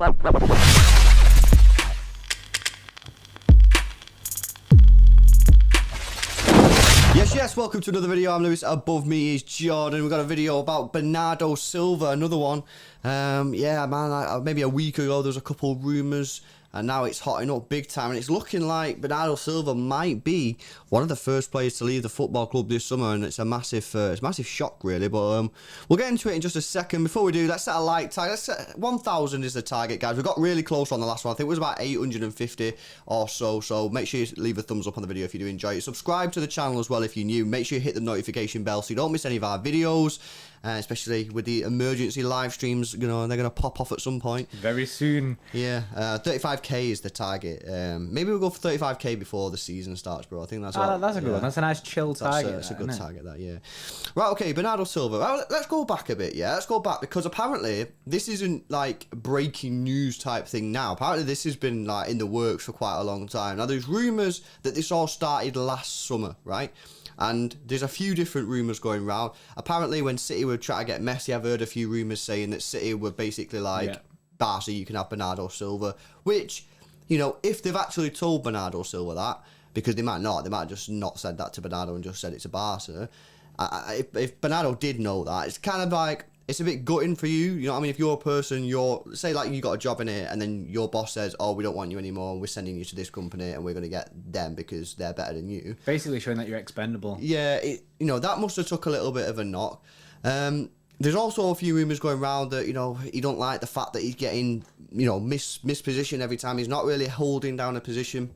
Yes, welcome to another video. I'm Lewis, above me is Jordan. We've got a video about Bernardo Silva, another one. Yeah, man, maybe a week ago there was a couple of rumours, and now it's hotting up big time, and it's looking like Bernardo Silva might be one of the first players to leave the football club this summer, and it's a massive shock, really. But we'll get into it in just a second. Before we do, let's set a like tag. 1,000 is the target, guys. We got really close on the last one. I think it was about 850 or so. So make sure you leave a thumbs up on the video if you do enjoy it. Subscribe to the channel as well if you're new. Make sure you hit the notification bell so you don't miss any of our videos. Especially with the emergency live streams, you know, they're going to pop off at some point. Very soon. Yeah, 35k is the target. Maybe we'll go for 35k before the season starts, bro. I think that's that's a good one. That's a nice chill target. That's a good target, that, yeah. Right, okay, Bernardo Silva. Well, let's go back a bit, yeah? Let's go back, because apparently this isn't, like, breaking news type thing now. Apparently this has been, like, in the works for quite a long time. Now, there's rumours that this all started last summer, right? And there's a few different rumours going around. Apparently, when City were trying to get Messi, I've heard a few rumours saying that City were basically like, Barca, you can have Bernardo Silva. Which, you know, if they've actually told Bernardo Silva that, because they might not, they might have just not said that to Bernardo and just said it to Barca. If Bernardo did know that, it's kind of like, it's a bit gutting for you. You know what I mean? If you're a person, say like you got a job in it, and then your boss says, oh, we don't want you anymore, we're sending you to this company and we're going to get them because they're better than you. Basically showing that you're expendable. Yeah, you know, that must have took a little bit of a knock. There's also a few rumours going around that, you know, he don't like the fact that he's getting, you know, mispositioned every time. He's not really holding down a position.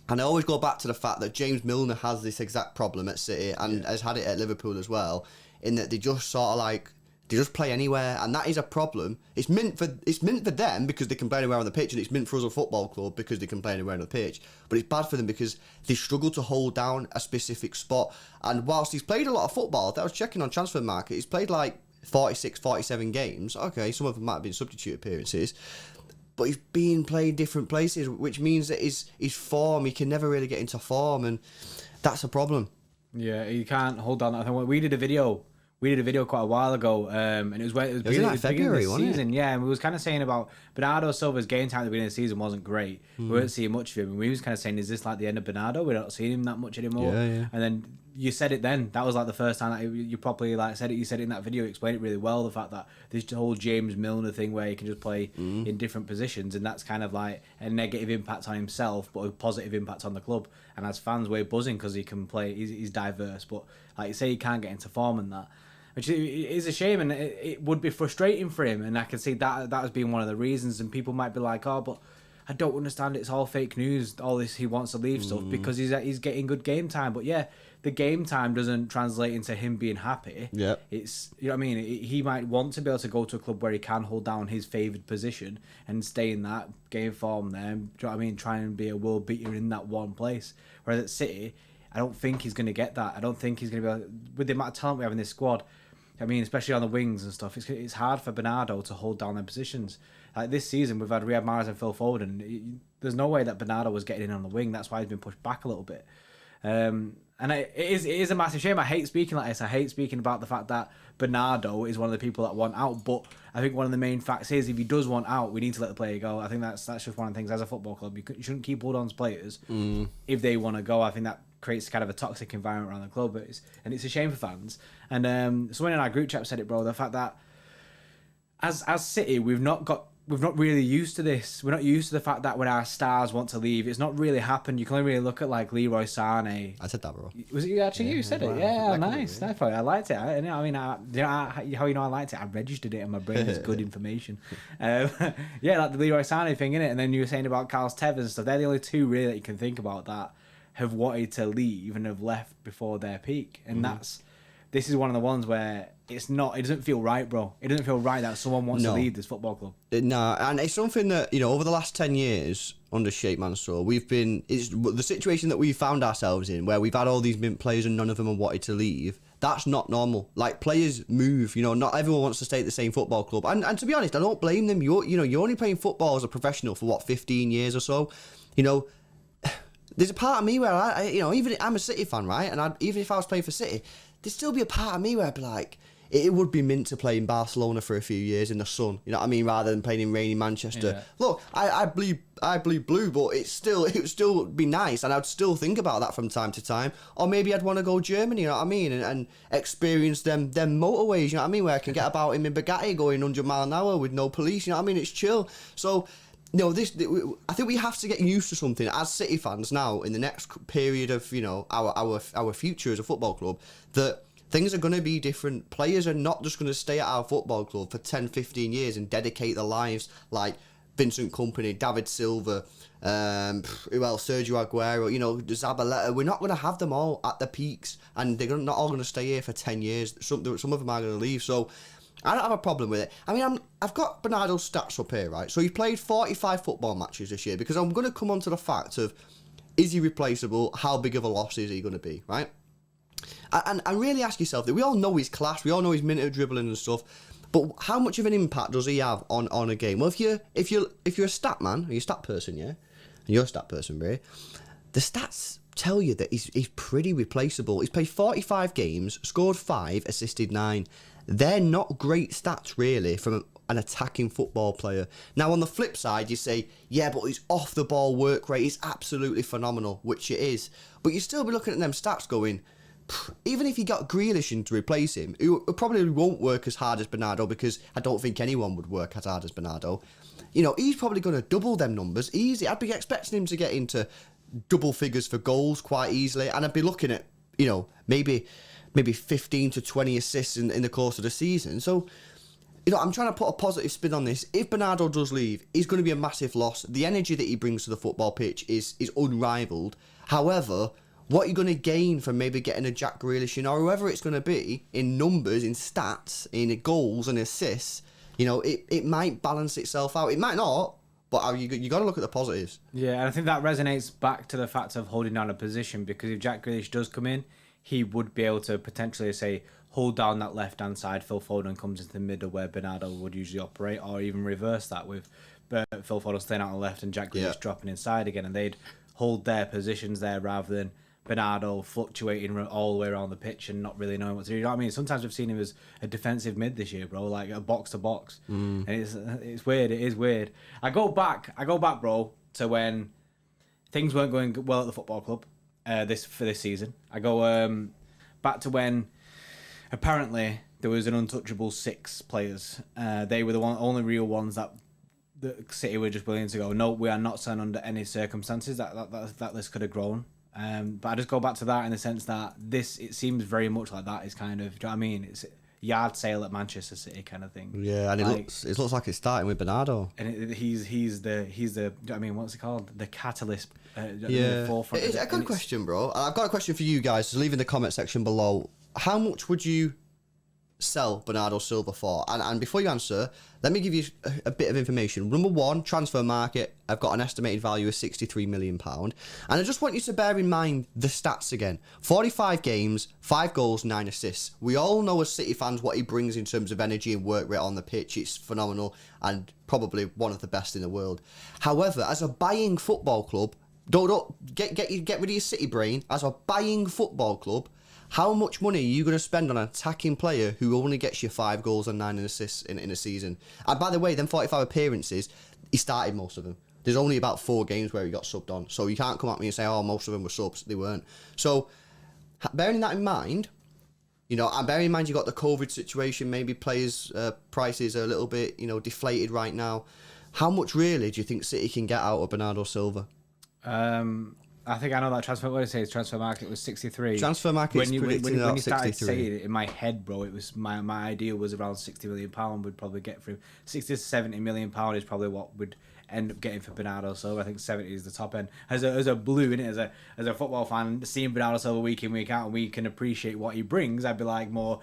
And I always go back to the fact that James Milner has this exact problem at City and has had it at Liverpool as well, in that they just sort of like, they just play anywhere, and that is a problem. It's meant for them because they can play anywhere on the pitch, and it's meant for us a football club because they can play anywhere on the pitch. But it's bad for them because they struggle to hold down a specific spot. And whilst he's played a lot of football, I was checking on Transfer Market, he's played like 46, 47 games. Okay, some of them might have been substitute appearances, but he's being played different places, which means that his form, he can never really get into form, and that's a problem. Yeah, you can't hold down. I think we did a video. Quite a while ago, and it was beginning of the season. Yeah, and we was kind of saying about Bernardo Silva's game time at the beginning of the season wasn't great. We weren't seeing much of him, and we was kind of saying, is this like the end of Bernardo? We're not seeing him that much anymore. Yeah. And then you said it then. That was like the first time that you properly like said it. You said it in that video, you explained it really well, the fact that this whole James Milner thing where he can just play in different positions, and that's kind of like a negative impact on himself, but a positive impact on the club. And as fans, we're buzzing because he can play, he's diverse, but like you say, he can't get into form and that. Which is a shame, and it would be frustrating for him, and I can see that has been one of the reasons. And people might be like, "Oh, but I don't understand. It's all fake news. All this he wants to leave stuff because he's getting good game time." But yeah, the game time doesn't translate into him being happy. Yeah, it's, you know what I mean. He might want to be able to go to a club where he can hold down his favoured position and stay in that game form there. Do you know what I mean? Try and be a world beater in that one place. Whereas at City, I don't think he's going to get that. I don't think he's going to be able, with the amount of talent we have in this squad. I mean, especially on the wings and stuff, it's hard for Bernardo to hold down their positions. Like this season, we've had Riyad Mahrez and Phil Foden. There's no way that Bernardo was getting in on the wing. That's why he's been pushed back a little bit. And it is a massive shame. I hate speaking like this. I hate speaking about the fact that Bernardo is one of the people that want out. But I think one of the main facts is if he does want out, we need to let the player go. I think that's just one of the things as a football club. You shouldn't keep hold on to players if they want to go. I think that creates kind of a toxic environment around the club, and it's a shame for fans. And someone in our group chat said it, bro. The fact that as City, we've not really used to this. We're not used to the fact that when our stars want to leave, it's not really happened. You can only really look at like Leroy Sané. I said that, bro. Was it you actually? You said it. Yeah, nice. Nice. I liked it. I mean, how you know I liked it? I registered it in my brain as good information. Yeah, like the Leroy Sané thing, innit? And then you were saying about Carlos Tevez and stuff. They're the only two really that you can think about that have wanted to leave and have left before their peak. And this is one of the ones where it doesn't feel right, bro. It doesn't feel right that someone wants to leave this football club. No, and it's something that, you know, over the last 10 years under Sheikh Mansour, it's the situation that we found ourselves in, where we've had all these mint players and none of them have wanted to leave. That's not normal. Like, players move, you know, not everyone wants to stay at the same football club. And to be honest, I don't blame them. You're only playing football as a professional for 15 years or so. You know, there's a part of me where even I'm a City fan, right? And even if I was playing for City, there'd still be a part of me where I'd be like, it would be mint to play in Barcelona for a few years in the sun. You know what I mean? Rather than playing in rainy Manchester. Yeah. Look, I bleed blue, but it would still be nice, and I'd still think about that from time to time. Or maybe I'd want to go Germany, you know what I mean, and experience them motorways, you know what I mean, where I can get about in my Bugatti going 100 mile an hour with no police, you know what I mean? It's chill. So, I think we have to get used to something as City fans now in the next period of, you know, our future as a football club, that things are going to be different. Players are not just going to stay at our football club for 10, 15 years and dedicate their lives like Vincent Kompany, David Silva, who else? Sergio Aguero, you know, Zabaleta. We're not going to have them all at the peaks, and they're not all going to stay here for 10 years. Some of them are going to leave. So I don't have a problem with it. I mean, I've got Bernardo's stats up here, right? So he's played 45 football matches this year, because I'm going to come on to the fact of, is he replaceable? How big of a loss is he going to be, right? And really ask yourself that we all know his class, we all know his minute dribbling and stuff, but how much of an impact does he have on a game? Well, if you're a stat man, or you're a stat person, yeah, and you're a stat person, Ray, the stats tell you that he's pretty replaceable. He's played 45 games, scored 5, assisted 9. They're not great stats, really, from an attacking football player. Now, on the flip side, you say, yeah, but his off-the-ball work rate is absolutely phenomenal, which it is. But you still be looking at them stats going, even if you got Grealish in to replace him, who probably won't work as hard as Bernardo, because I don't think anyone would work as hard as Bernardo, you know, he's probably going to double them numbers easy. I'd be expecting him to get into double figures for goals quite easily, and I'd be looking at, you know, maybe 15 to 20 assists in the course of the season. So, you know, I'm trying to put a positive spin on this. If Bernardo does leave, he's going to be a massive loss. The energy that he brings to the football pitch is unrivaled. However, what you're going to gain from maybe getting a Jack Grealish in, or whoever it's going to be, in numbers, in stats, in goals and assists, you know, it might balance itself out. It might not, but you got to look at the positives. Yeah, and I think that resonates back to the fact of holding down a position, because if Jack Grealish does come in, he would be able to potentially, say, hold down that left-hand side. Phil Foden comes into the middle where Bernardo would usually operate, or even reverse that with Phil Foden staying out on the left and Jack Grealish dropping inside again, and they'd hold their positions there rather than Bernardo fluctuating all the way around the pitch and not really knowing what to do. You know what I mean? Sometimes we've seen him as a defensive mid this year, bro, like a box to box, and it's weird. It is weird. I go back, bro, to when things weren't going well at the football club this season. I go back to when apparently there was an untouchable 6 players. They were the only real ones that the City were just willing to go, no, we are not selling under any circumstances. That list could have grown. But I just go back to that in the sense that it seems very much like that is kind of, do you know what I mean? It's a yard sale at Manchester City kind of thing. Yeah, and it looks like it's starting with Bernardo. And he's the do you know what I mean, what's it called? The catalyst. Yeah, the forefront. It's a good question, bro. I've got a question for you guys. So leave in the comment section below. How much would you sell Bernardo Silva for? And before you answer, let me give you a bit of information. Number 1, transfer market, I've got an estimated value of £63 million. And I just want you to bear in mind the stats again. 45 games, 5 goals, 9 assists. We all know as City fans what he brings in terms of energy and work rate on the pitch. It's phenomenal and probably one of the best in the world. However, as a buying football club, don't get rid of your City brain. As a buying football club, how much money are you going to spend on an attacking player who only gets you 5 goals and 9 assists in a season? And by the way, them 45 appearances, he started most of them. There's only about 4 games where he got subbed on. So you can't come at me and say, oh, most of them were subs. They weren't. So bearing that in mind, you know, and bearing in mind you got the COVID situation, maybe players' prices are a little bit, you know, deflated right now. How much really do you think City can get out of Bernardo Silva? I think I know that transfer. What did I say? Transfer market was 63. Transfer market is predicting about 63. When you started saying it in my head, bro, it was my idea was around £60 million. Would probably get through 60 to 70 million pound is probably what would end up getting for Bernardo Silva. I think 70 is the top end. As a blue in it, as a football fan, seeing Bernardo Silva week in week out, and we can appreciate what he brings. I'd be like more,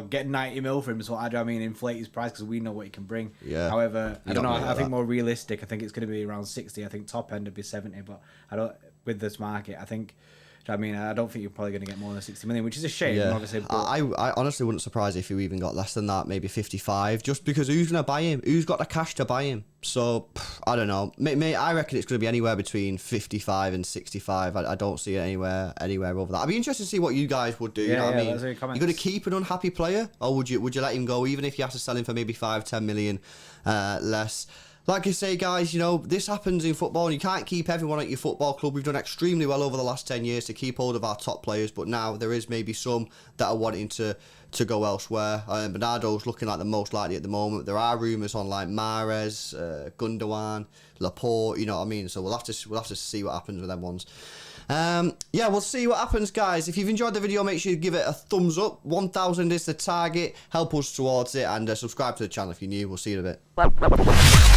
get 90 mil for him. So I mean, inflate his price because we know what he can bring. Yeah. However, I don't know. I think more realistic. I think it's going to be around 60. I think top end would be 70, but I don't. With this market, I think. I mean, I don't think you're probably going to get more than 60 million, which is a shame. Yeah. Obviously, but I honestly wouldn't surprise if you even got less than that, maybe 55, just because who's going to buy him? Who's got the cash to buy him? So I don't know. I reckon it's going to be anywhere between 55 and 65. I don't see it anywhere over that. I'd be interested to see what you guys would do. You know what I mean? You're going to keep an unhappy player, or would you let him go, even if you have to sell him for maybe 5-10 million less? Like I say, guys, you know, this happens in football, and you can't keep everyone at your football club. We've done extremely well over the last 10 years to keep hold of our top players, but now there is maybe some that are wanting to go elsewhere. Bernardo's looking like the most likely at the moment. There are rumours on like Mahrez, Gundogan, Laporte, you know what I mean? So we'll have to see what happens with them ones. Yeah, we'll see what happens, guys. If you've enjoyed the video, make sure you give it a thumbs up. 1,000 is the target. Help us towards it, and subscribe to the channel if you're new. We'll see you in a bit.